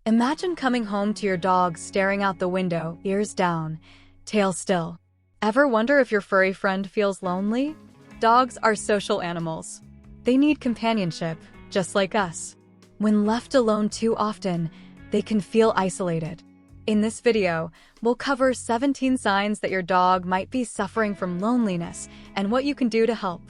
Imagine coming home to your dog staring out the window, ears down, tail still. Ever wonder if your furry friend feels lonely? Dogs are social animals. They need companionship, just like us. When left alone too often, they can feel isolated. In this video, we'll cover 17 signs that your dog might be suffering from loneliness and what you can do to help.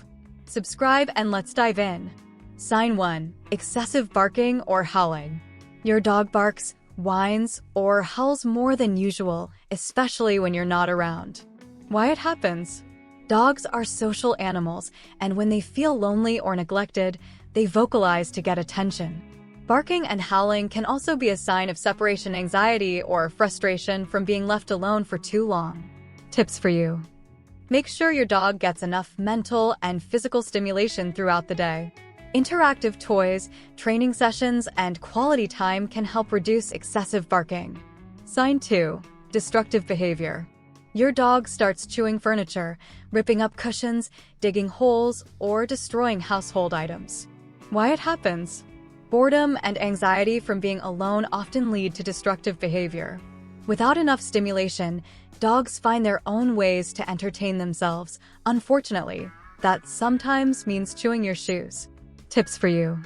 Subscribe and let's dive in. Sign 1. Excessive barking or howling. Your dog barks, whines, or howls more than usual, especially when you're not around. Why it happens? Dogs are social animals, and when they feel lonely or neglected, they vocalize to get attention. Barking and howling can also be a sign of separation anxiety or frustration from being left alone for too long. Tips for you. Make sure your dog gets enough mental and physical stimulation throughout the day. Interactive toys, training sessions, and quality time can help reduce excessive barking. Sign 2. Destructive behavior. Your dog starts chewing furniture, ripping up cushions, digging holes, or destroying household items. Why it happens? Boredom and anxiety from being alone often lead to destructive behavior. Without enough stimulation, dogs find their own ways to entertain themselves. Unfortunately, that sometimes means chewing your shoes. Tips for you.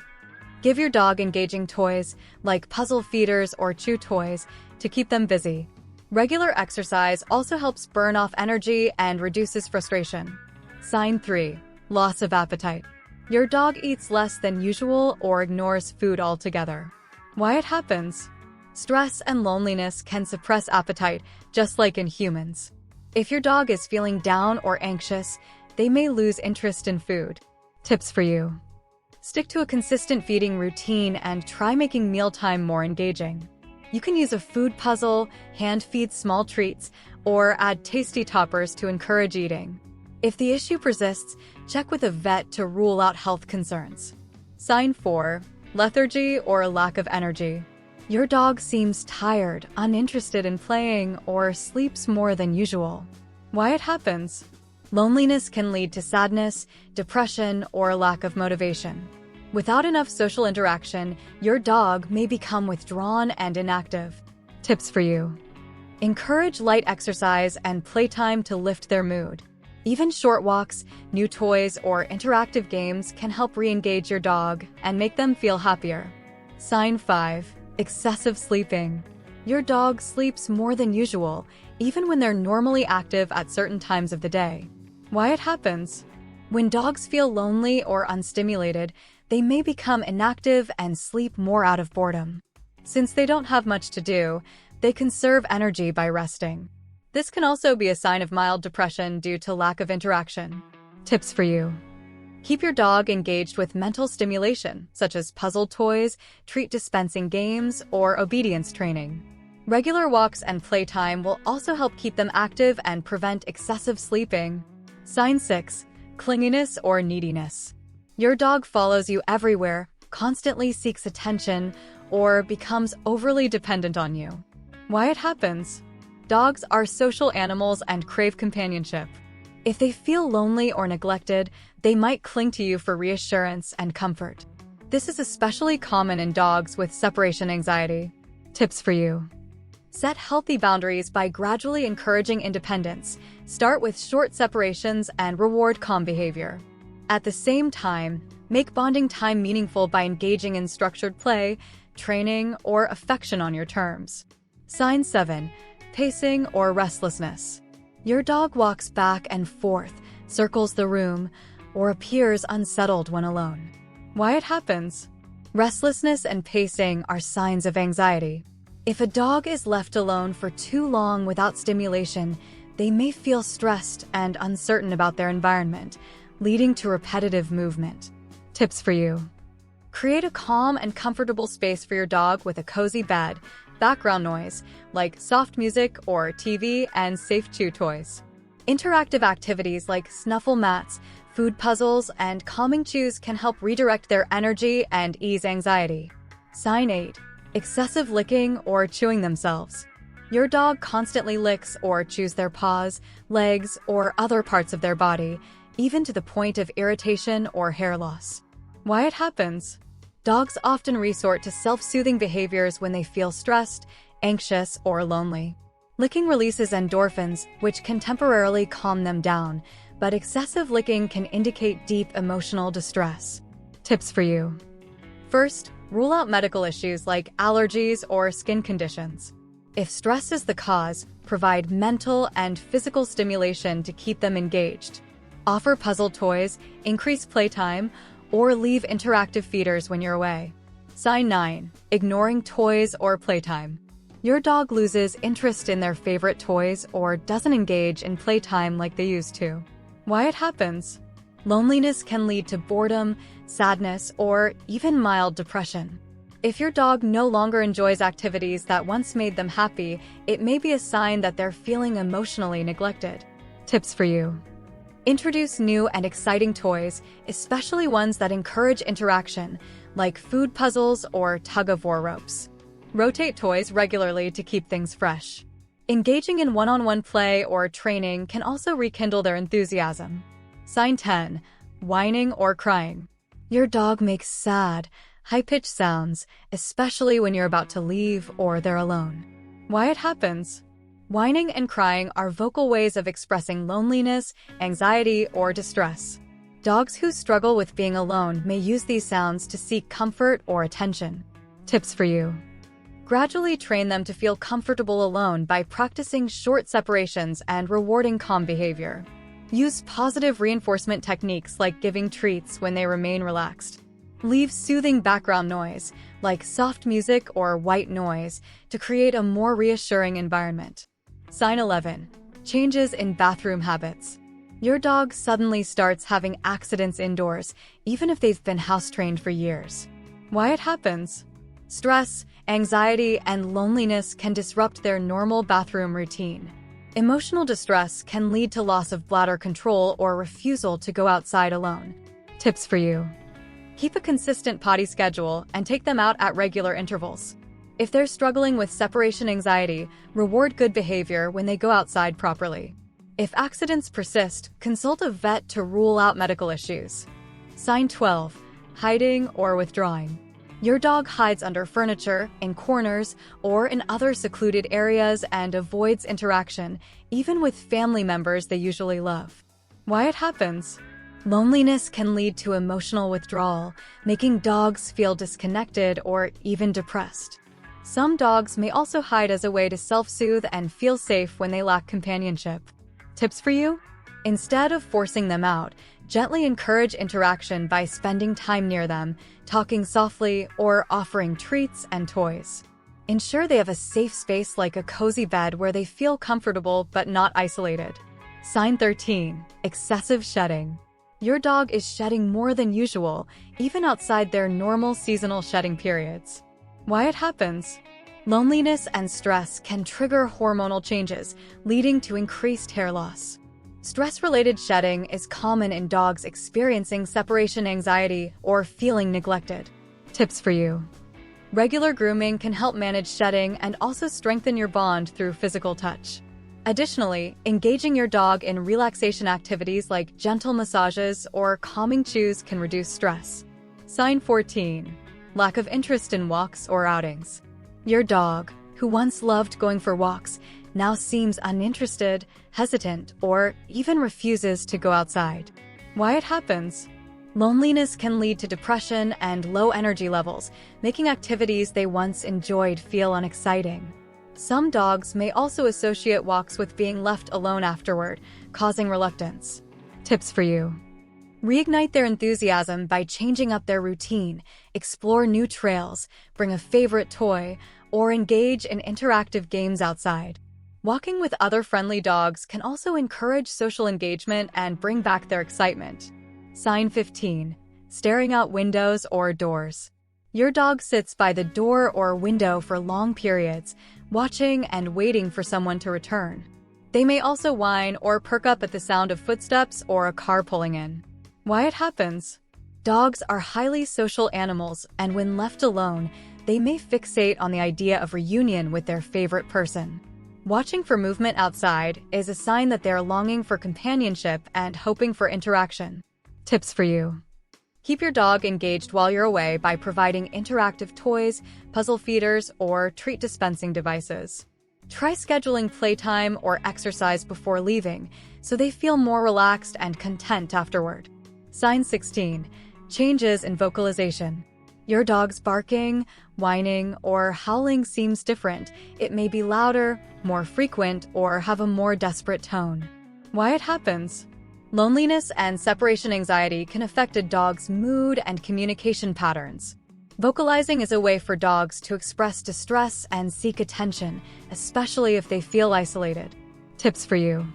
Give your dog engaging toys, like puzzle feeders or chew toys, to keep them busy. Regular exercise also helps burn off energy and reduces frustration. Sign 3. Loss of appetite. Your dog eats less than usual or ignores food altogether. Why it happens? Stress and loneliness can suppress appetite, just like in humans. If your dog is feeling down or anxious, they may lose interest in food. Tips for you. Stick to a consistent feeding routine and try making mealtime more engaging. You can use a food puzzle, hand feed small treats, or add tasty toppers to encourage eating. If the issue persists, check with a vet to rule out health concerns. Sign 4. Lethargy or lack of energy. Your dog seems tired, uninterested in playing, or sleeps more than usual. Why it happens? Loneliness can lead to sadness, depression, or a lack of motivation. Without enough social interaction, your dog may become withdrawn and inactive. Tips for you. Encourage light exercise and playtime to lift their mood. Even short walks, new toys, or interactive games can help re-engage your dog and make them feel happier. Sign 5. Excessive sleeping. Your dog sleeps more than usual, even when they're normally active at certain times of the day. Why it happens? When dogs feel lonely or unstimulated, they may become inactive and sleep more out of boredom. Since they don't have much to do, they conserve energy by resting. This can also be a sign of mild depression due to lack of interaction. Tips for you. Keep your dog engaged with mental stimulation, such as puzzle toys, treat dispensing games, or obedience training. Regular walks and playtime will also help keep them active and prevent excessive sleeping. Sign 6. Clinginess or neediness. Your dog follows you everywhere, constantly seeks attention, or becomes overly dependent on you. Why it happens? Dogs are social animals and crave companionship. If they feel lonely or neglected, they might cling to you for reassurance and comfort. This is especially common in dogs with separation anxiety. Tips for you. Set healthy boundaries by gradually encouraging independence. Start with short separations and reward calm behavior. At the same time, make bonding time meaningful by engaging in structured play, training, or affection on your terms. Sign 7. Pacing or restlessness. Your dog walks back and forth, circles the room, or appears unsettled when alone. Why it happens? Restlessness and pacing are signs of anxiety. If a dog is left alone for too long without stimulation, they may feel stressed and uncertain about their environment, leading to repetitive movement. Tips for you. Create a calm and comfortable space for your dog with a cozy bed, background noise, like soft music or TV, and safe chew toys. Interactive activities like snuffle mats, food puzzles, and calming chews can help redirect their energy and ease anxiety. Sign 8. Excessive licking or chewing themselves. Your dog constantly licks or chews their paws, legs, or other parts of their body, even to the point of irritation or hair loss. Why it happens? Dogs often resort to self-soothing behaviors when they feel stressed, anxious, or lonely. Licking releases endorphins, which can temporarily calm them down, but excessive licking can indicate deep emotional distress. Tips for you. First, rule out medical issues like allergies or skin conditions. If stress is the cause, provide mental and physical stimulation to keep them engaged. Offer puzzle toys, increase playtime, or leave interactive feeders when you're away. Sign 9. Ignoring toys or playtime. Your dog loses interest in their favorite toys or doesn't engage in playtime like they used to. Why it happens? Loneliness can lead to boredom, sadness, or even mild depression. If your dog no longer enjoys activities that once made them happy, it may be a sign that they're feeling emotionally neglected. Tips for you. Introduce new and exciting toys, especially ones that encourage interaction, like food puzzles or tug-of-war ropes. Rotate toys regularly to keep things fresh. Engaging in one-on-one play or training can also rekindle their enthusiasm. Sign 10. Whining or crying. Your dog makes sad, high-pitched sounds, especially when you're about to leave or they're alone. Why it happens? Whining and crying are vocal ways of expressing loneliness, anxiety, or distress. Dogs who struggle with being alone may use these sounds to seek comfort or attention. Tips for you. Gradually train them to feel comfortable alone by practicing short separations and rewarding calm behavior. Use positive reinforcement techniques like giving treats when they remain relaxed. Leave soothing background noise, like soft music or white noise, to create a more reassuring environment. Sign 11. Changes in bathroom habits. Your dog suddenly starts having accidents indoors, even if they've been house-trained for years. Why it happens? Stress, anxiety, and loneliness can disrupt their normal bathroom routine. Emotional distress can lead to loss of bladder control or refusal to go outside alone. Tips for you. Keep a consistent potty schedule and take them out at regular intervals. If they're struggling with separation anxiety, reward good behavior when they go outside properly. If accidents persist, consult a vet to rule out medical issues. Sign 12. Hiding or withdrawing. Your dog hides under furniture, in corners, or in other secluded areas and avoids interaction, even with family members they usually love. Why it happens? Loneliness can lead to emotional withdrawal, making dogs feel disconnected or even depressed. Some dogs may also hide as a way to self-soothe and feel safe when they lack companionship. Tips for you? Instead of forcing them out, gently encourage interaction by spending time near them, talking softly, or offering treats and toys. Ensure they have a safe space like a cozy bed where they feel comfortable but not isolated. Sign 13. Excessive shedding. Your dog is shedding more than usual, even outside their normal seasonal shedding periods. Why it happens? Loneliness and stress can trigger hormonal changes, leading to increased hair loss. Stress-related shedding is common in dogs experiencing separation anxiety or feeling neglected. Tips for you. Regular grooming can help manage shedding and also strengthen your bond through physical touch. Additionally, engaging your dog in relaxation activities like gentle massages or calming chews can reduce stress. Sign 14. Lack of interest in walks or outings. Your dog, who once loved going for walks, now seems uninterested, hesitant, or even refuses to go outside. Why it happens? Loneliness can lead to depression and low energy levels, making activities they once enjoyed feel unexciting. Some dogs may also associate walks with being left alone afterward, causing reluctance. Tips for you. Reignite their enthusiasm by changing up their routine, explore new trails, bring a favorite toy, or engage in interactive games outside. Walking with other friendly dogs can also encourage social engagement and bring back their excitement. Sign 15. Staring out windows or doors. Your dog sits by the door or window for long periods, watching and waiting for someone to return. They may also whine or perk up at the sound of footsteps or a car pulling in. Why it happens? Dogs are highly social animals, and when left alone, they may fixate on the idea of reunion with their favorite person. Watching for movement outside is a sign that they are longing for companionship and hoping for interaction. Tips for you. Keep your dog engaged while you're away by providing interactive toys, puzzle feeders, or treat dispensing devices. Try scheduling playtime or exercise before leaving so they feel more relaxed and content afterward. Sign 16. Changes in vocalization. Your dog's barking, whining, or howling seems different. It may be louder, more frequent, or have a more desperate tone. Why it happens? Loneliness and separation anxiety can affect a dog's mood and communication patterns. Vocalizing is a way for dogs to express distress and seek attention, especially if they feel isolated. Tips for you.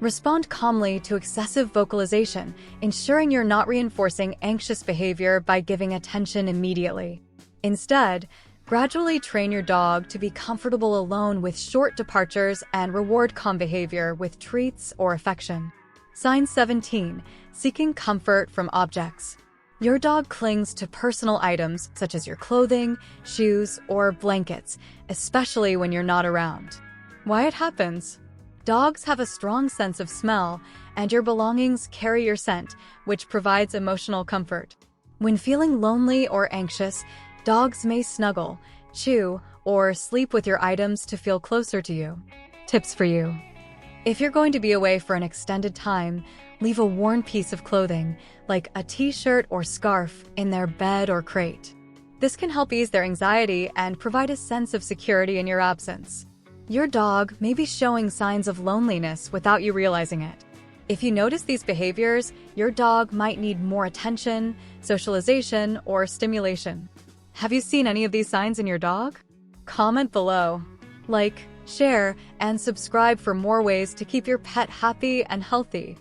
Respond calmly to excessive vocalization, ensuring you're not reinforcing anxious behavior by giving attention immediately. Instead, gradually train your dog to be comfortable alone with short departures and reward calm behavior with treats or affection. Sign 17. Seeking comfort from objects. Your dog clings to personal items such as your clothing, shoes, or blankets, especially when you're not around. Why it happens? Dogs have a strong sense of smell, and your belongings carry your scent, which provides emotional comfort. When feeling lonely or anxious, dogs may snuggle, chew, or sleep with your items to feel closer to you. Tips for you. If you're going to be away for an extended time, leave a worn piece of clothing, like a t-shirt or scarf, in their bed or crate. This can help ease their anxiety and provide a sense of security in your absence. Your dog may be showing signs of loneliness without you realizing it. If you notice these behaviors, your dog might need more attention, socialization, or stimulation. Have you seen any of these signs in your dog? Comment below. Like, share, and subscribe for more ways to keep your pet happy and healthy.